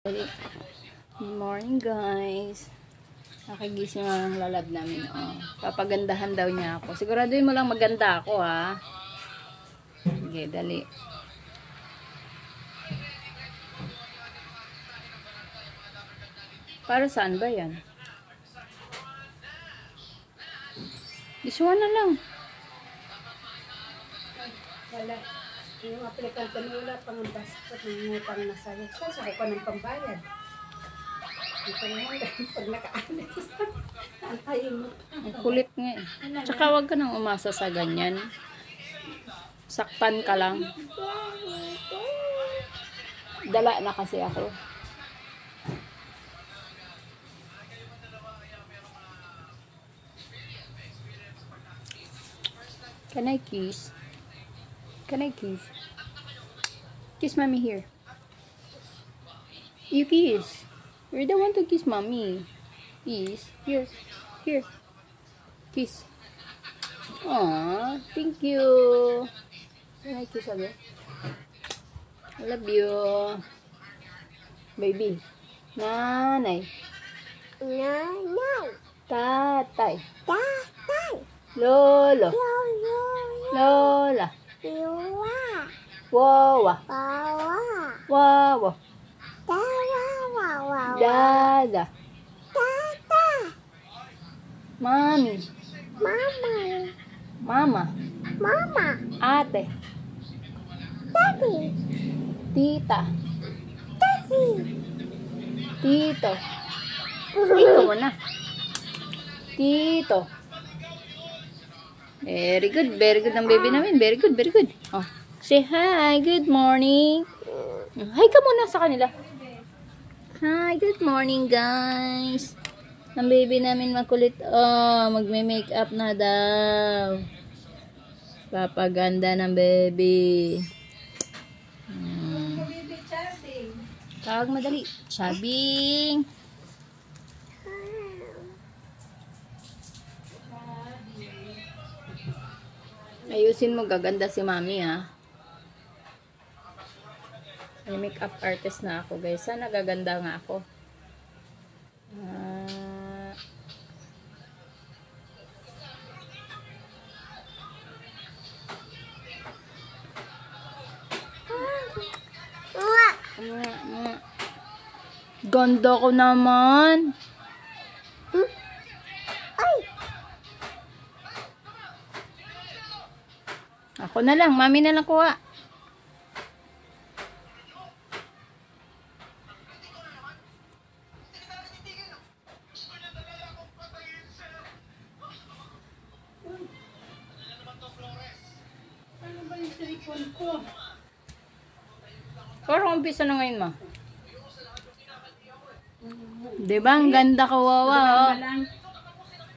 Good morning guys. Nakagising ang lalab namin. Papagandahan daw niya ako. Siguraduhin mo lang maganda ako ha. Sige, dali. Para saan ba yan? This one na lang. Wala. Yung aplikante mo wala pang passport ng utang na sa'yo. Saan ko pa ng pambayad? Ito naman pag nakaalis. Antayin mo. Ang kulit nga eh. Tsaka wag ka nang umasa sa ganyan. Saktan ka lang. Dala na kasi ako. Can I kiss? Can I kiss? Kiss mommy here. You kiss. You're the one to kiss mommy. Kiss. Here. Here. Kiss. Aww. Thank you. Can I kiss again? I love you. Baby. Nanay. Nanay. Tatay. Tatay. Lolo. Lolo. Lola. Lula. Wawa. Wawa. Wawa. Wawa. Dada. Tata. Mami. Mama. Mama. Mama. Ate. Daddy. Tita. Daddy. Tito. Tito mo na. Tito. Very good. Very good ang baby namin. Very good. Very good. Oh. Say hi. Good morning. Hi ka muna sa kanila. Hi. Good morning guys. Ang baby namin makulit. Oh. Magme-makeup na daw. Papaganda ng baby. Tawag madali. Chabing. Ayusin mo, gaganda si mami ha. May makeup artist na ako guys. Sana gaganda nga ako. Ganda ko naman. Ako na lang, mami na lang kuha. Ano ba yung cellphone ko? Parang umpisa na ngayon ma. Diba? Ang ganda kawawa. Oh.